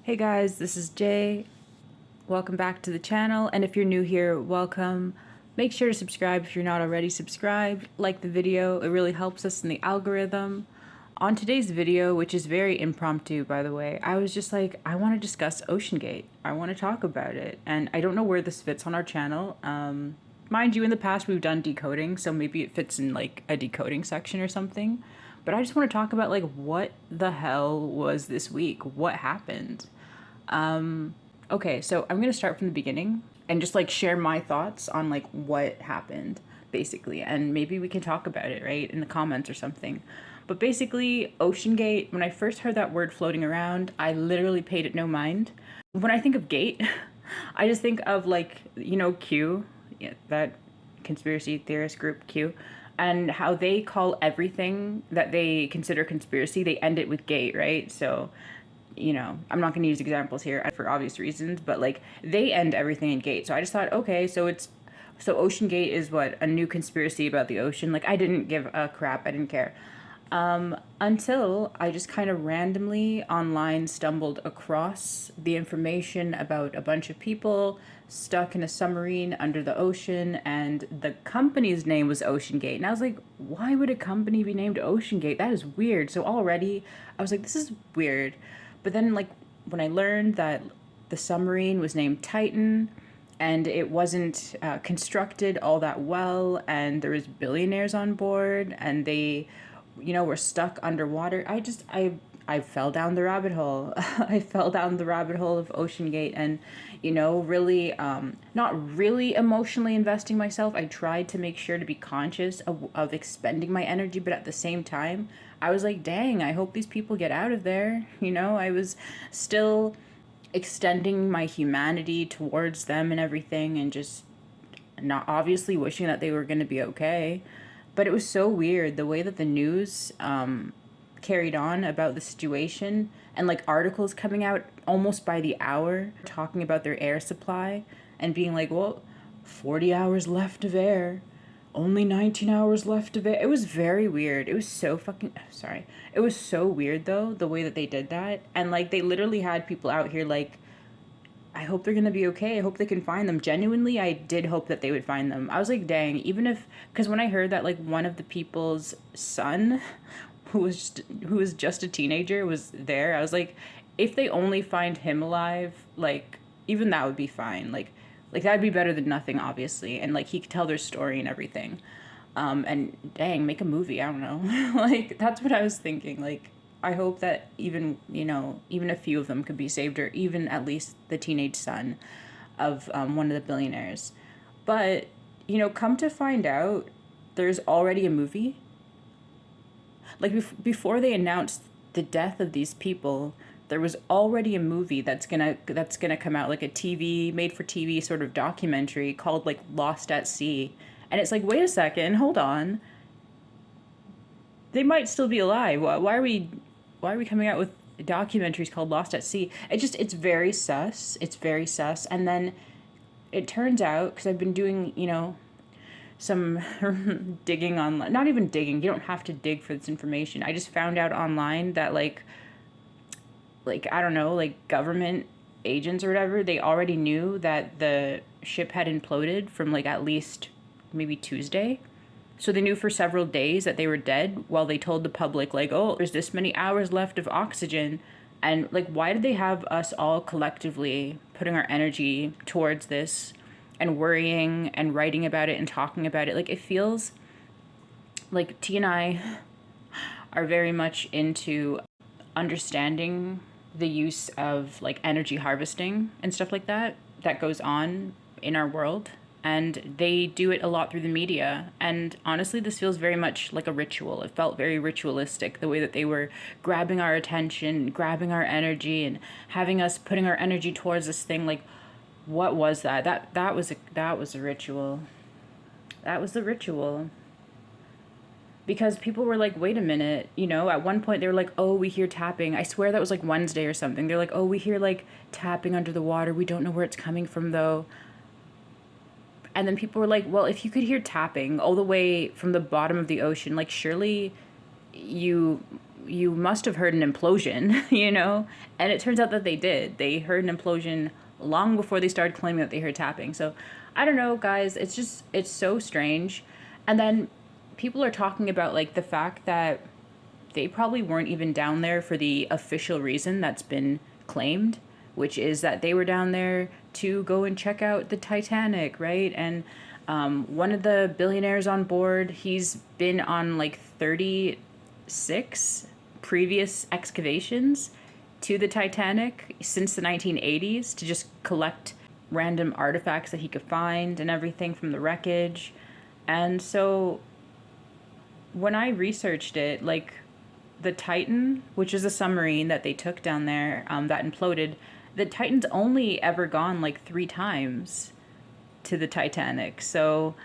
Hey guys, this is Jay. Welcome back to the channel, and if you're new here, welcome. Make sure to subscribe if you're not already subscribed. Like the video, it really helps us in the algorithm. On today's video, which is very impromptu by the way, I was just like, I want to discuss Oceangate. I want to talk about it, and I don't know where this fits on our channel. Mind you, in the past we've done decoding, so maybe it fits in like a decoding section or something. But I just want to talk about like what the hell was this week? What happened? Okay, so I'm gonna start from the beginning and just like share my thoughts on like what happened, basically, and maybe we can talk about it, right, in the comments or something. But basically, Oceangate, when I first heard that word floating around, I literally paid it no mind. When I think of gate, I just think of like, Q, yeah, that conspiracy theorist group Q, and how they call everything that they consider conspiracy, they end it with gate, right? So I'm not going to use examples here for obvious reasons, but like they end everything in gate. So I just thought, okay, so Oceangate is what, a new conspiracy about the ocean. Like I didn't give a crap. I didn't care. Until I just kind of randomly online stumbled across the information about a bunch of people stuck in a submarine under the ocean, and the company's name was Oceangate. And I was like, why would a company be named Oceangate? That is weird. So already I was like, this is weird. But then, like, when I learned that the submarine was named Titan, and it wasn't constructed all that well, and there was billionaires on board, and they, were stuck underwater. I fell down the rabbit hole. I fell down the rabbit hole of Oceangate, and really, not really emotionally investing myself. I tried to make sure to be conscious of expending my energy, but at the same time, I was like, dang, I hope these people get out of there. I was still extending my humanity towards them and everything, and just not obviously wishing that they were going to be okay. But it was so weird the way that the news carried on about the situation, and like articles coming out almost by the hour talking about their air supply and being like, well, 40 hours left of air, only 19 hours left of it. It was very weird. It was so fucking sorry. It was so weird though, the way that they did that. And like they literally had people out here like, I hope they're gonna be okay. I hope they can find them. Genuinely, I did hope that they would find them. I was like, dang, even if, because when I heard that like one of the people's son, who was just a teenager, was there, I was like, if they only find him alive, like even that would be fine. Like that'd be better than nothing, obviously. And like he could tell their story and everything. And dang, make a movie. I don't know. Like that's what I was thinking. Like I hope that even even a few of them could be saved, or even at least the teenage son of one of the billionaires. But come to find out, there's already a movie. Like before they announced the death of these people, there was already a movie that's gonna come out, like a TV, made for TV sort of documentary called like Lost at Sea. And it's like, wait a second, hold on, they might still be alive. Why are we coming out with documentaries called Lost at Sea? It's very sus. It's very sus. And then it turns out, because I've been doing some digging online, not even digging, you don't have to dig for this information. I just found out online that like I don't know, like government agents or whatever, they already knew that the ship had imploded from like at least maybe Tuesday. So they knew for several days that they were dead, while they told the public like, oh, there's this many hours left of oxygen. And like, why did they have us all collectively putting our energy towards this and worrying and writing about it and talking about it? Like it feels like T and I are very much into understanding the use of like energy harvesting and stuff like that goes on in our world, and they do it a lot through the media. And honestly, this feels very much like a ritual. It felt very ritualistic, the way that they were grabbing our attention, grabbing our energy, and having us putting our energy towards this thing. Like, what was that? That was a ritual. That was the ritual. Because people were like, wait a minute, at one point they were like, oh, we hear tapping. I swear that was like Wednesday or something. They're like, oh, we hear like tapping under the water. We don't know where it's coming from though. And then people were like, well, if you could hear tapping all the way from the bottom of the ocean, like surely you you must have heard an implosion, you know? And it turns out that they did. They heard an implosion long before they started claiming that they heard tapping. So I don't know, guys. It's so strange. And then people are talking about like the fact that they probably weren't even down there for the official reason that's been claimed, which is that they were down there to go and check out the Titanic, right? And one of the billionaires on board, he's been on like 36 previous excavations to the Titanic since the 1980s to just collect random artifacts that he could find and everything from the wreckage. And so when I researched it, like the Titan, which is a submarine that they took down there that imploded, the Titan's only ever gone like 3 times to the Titanic. So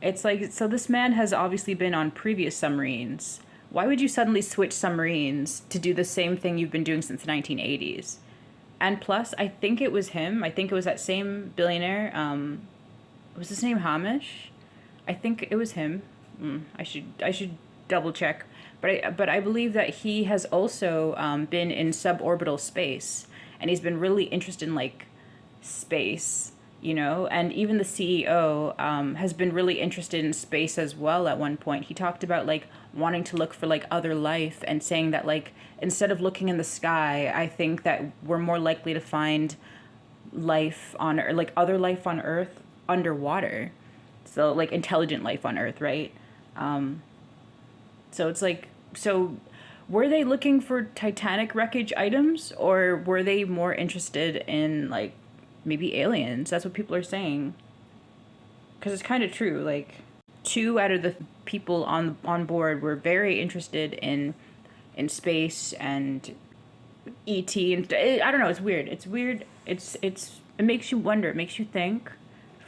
it's like, so this man has obviously been on previous submarines. Why would you suddenly switch submarines to do the same thing you've been doing since the 1980s? And plus, I think it was him. I think it was that same billionaire. Was his name Hamish? I think it was him. I should double check. But I believe that he has also been in suborbital space, and he's been really interested in like space, you know. And even the CEO has been really interested in space as well. At one point, he talked about like wanting to look for like other life, and saying that like instead of looking in the sky, I think that we're more likely to find life on, or like other life on Earth underwater. So like intelligent life on Earth, right? So it's like, so were they looking for Titanic wreckage items, or were they more interested in like maybe aliens? That's what people are saying. Because it's kind of true. Like 2 out of the people on board were very interested in space and ET and I don't know. It's weird. It's weird. It makes you wonder. It makes you think.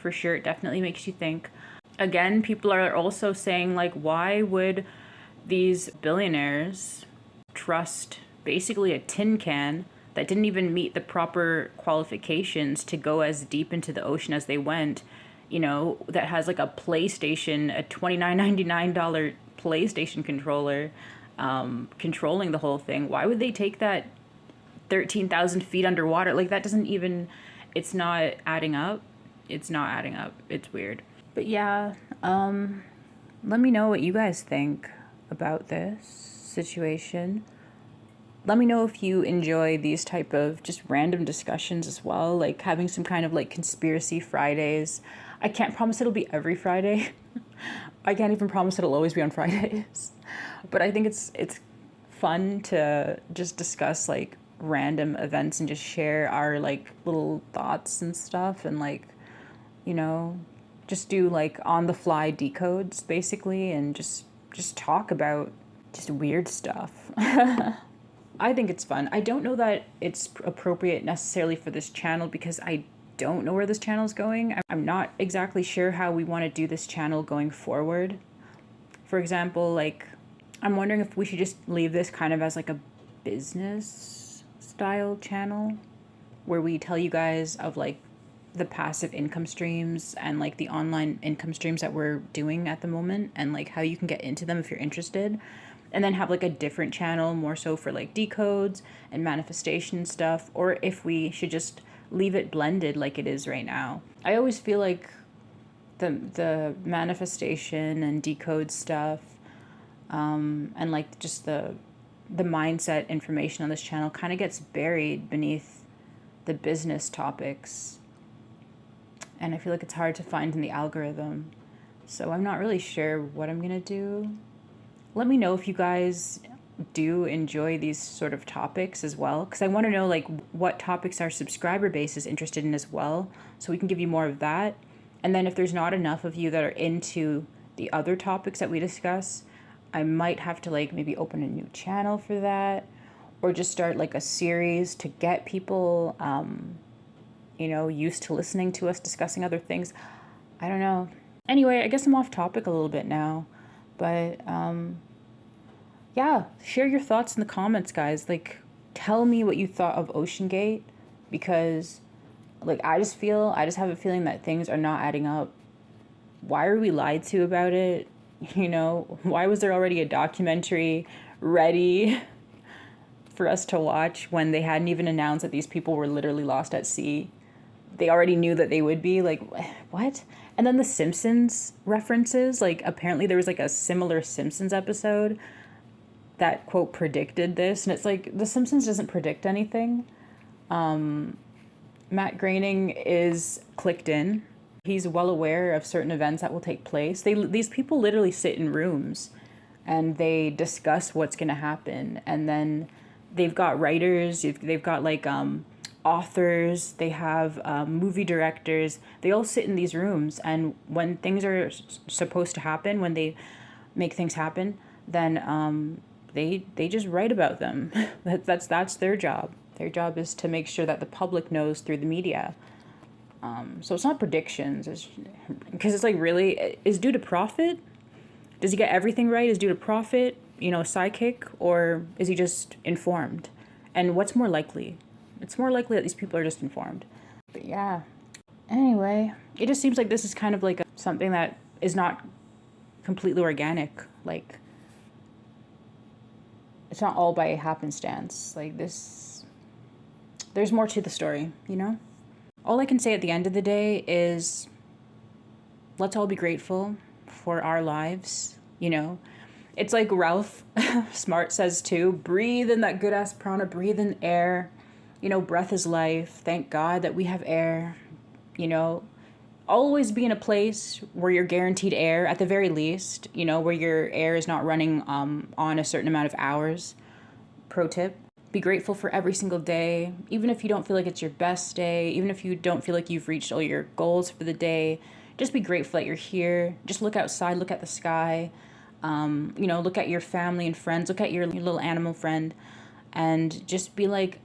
For sure, it definitely makes you think. Again, people are also saying like, why would these billionaires trust basically a tin can that didn't even meet the proper qualifications to go as deep into the ocean as they went, you know, that has like a PlayStation, a $29.99 PlayStation controller, controlling the whole thing? Why would they take that 13,000 feet underwater? Like that doesn't even, it's not adding up. It's not adding up. It's weird. But yeah, let me know what you guys think about this situation. Let me know if you enjoy these type of just random discussions as well, like having some kind of like conspiracy Fridays. I can't promise it'll be every Friday. I can't even promise it'll always be on Fridays. But I think it's fun to just discuss like random events and just share our like little thoughts and stuff, and like, you know, just do like on the fly decodes basically, and just talk about just weird stuff. I think it's fun. I don't know that it's appropriate necessarily for this channel because I don't know where this channel is going. I'm not exactly sure how we want to do this channel going forward. For example, like I'm wondering if we should just leave this kind of as like a business style channel where we tell you guys of like the passive income streams and like the online income streams that we're doing at the moment, and like how you can get into them if you're interested, and then have like a different channel more so for like decodes and manifestation stuff, or if we should just leave it blended like it is right now. I always feel like the manifestation and decode stuff and like just the mindset information on this channel kind of gets buried beneath the business topics, and I feel like it's hard to find in the algorithm. So I'm not really sure what I'm gonna do. Let me know if you guys do enjoy these sort of topics as well, because I want to know like what topics our subscriber base is interested in as well, so we can give you more of that. And then if there's not enough of you that are into the other topics that we discuss, I might have to like maybe open a new channel for that, or just start like a series to get people you know, used to listening to us discussing other things. I don't know. Anyway, I guess I'm off topic a little bit now, but yeah, share your thoughts in the comments, guys. Like, tell me what you thought of Oceangate, because like I just have a feeling that things are not adding up. Why are we lied to about it? You know, why was there already a documentary ready for us to watch when they hadn't even announced that these people were literally lost at sea. They already knew that they would be. Like, what? And then the Simpsons references, like, apparently there was like a similar Simpsons episode that, quote, predicted this. And it's like, the Simpsons doesn't predict anything. Matt Groening is clicked in. He's well aware of certain events that will take place. These people literally sit in rooms and they discuss what's going to happen. And then they've got writers, they've got like authors, they have movie directors. They all sit in these rooms, and when things are supposed to happen, when they make things happen, then they just write about them. That's their job. Their job is to make sure that the public knows through the media. So it's not predictions, because it's like, really, is due to profit? Does he get everything right? Is due to profit, psychic, or is he just informed? And what's more likely? It's more likely that these people are just informed. But yeah. Anyway, it just seems like this is kind of like something that is not completely organic. Like, it's not all by happenstance. Like, there's more to the story, All I can say at the end of the day is, let's all be grateful for our lives, It's like Ralph Smart says too, breathe in that good-ass prana, breathe in air. Breath is life. Thank God that we have air. Always be in a place where you're guaranteed air, at the very least, where your air is not running on a certain amount of hours. Pro tip. Be grateful for every single day, even if you don't feel like it's your best day, even if you don't feel like you've reached all your goals for the day. Just be grateful that you're here. Just look outside, look at the sky, look at your family and friends, look at your little animal friend, and just be like,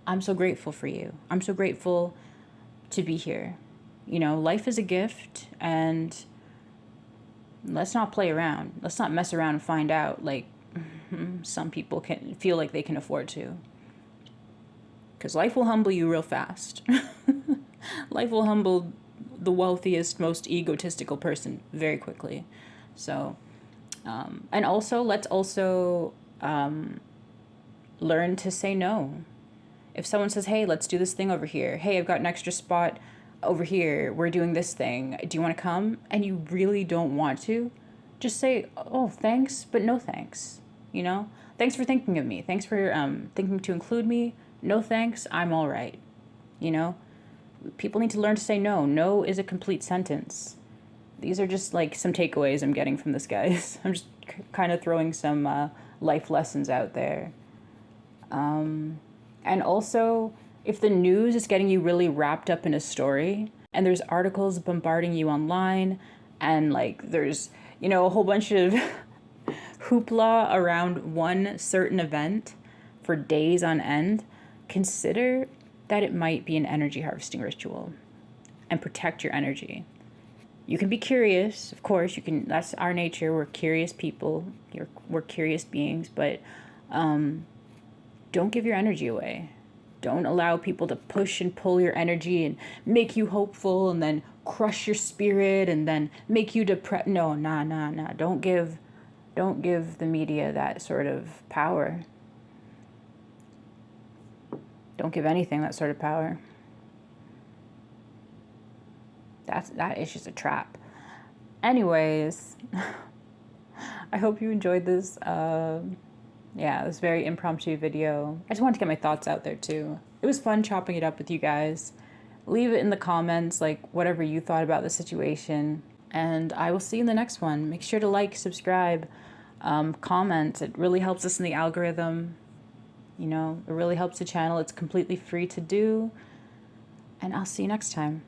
I'm so grateful for you. I'm so grateful to be here. Life is a gift, and let's not play around. Let's not mess around and find out like some people can feel like they can afford to. Because life will humble you real fast. Life will humble the wealthiest, most egotistical person very quickly. So, and also, let's also learn to say no. If someone says, hey, let's do this thing over here. Hey, I've got an extra spot over here. We're doing this thing. Do you want to come? And you really don't want to, just say, oh, thanks, but no thanks. Thanks for thinking of me. Thanks for thinking to include me. No thanks. I'm all right. People need to learn to say no. No is a complete sentence. These are just like some takeaways I'm getting from this, guys. I'm just kind of throwing some life lessons out there. And also, if the news is getting you really wrapped up in a story, and there's articles bombarding you online, and like there's, a whole bunch of hoopla around one certain event for days on end, consider that it might be an energy harvesting ritual, and protect your energy. You can be curious, of course, that's our nature. We're curious people, we're curious beings, but don't give your energy away. Don't allow people to push and pull your energy and make you hopeful and then crush your spirit and then make you depressed. No. Don't give the media that sort of power. Don't give anything that sort of power. That is just a trap. Anyways, I hope you enjoyed this. This very impromptu video. I just wanted to get my thoughts out there too. It was fun chopping it up with you guys. Leave it in the comments, like whatever you thought about the situation. And I will see you in the next one. Make sure to like, subscribe, comment. It really helps us in the algorithm. It really helps the channel. It's completely free to do. And I'll see you next time.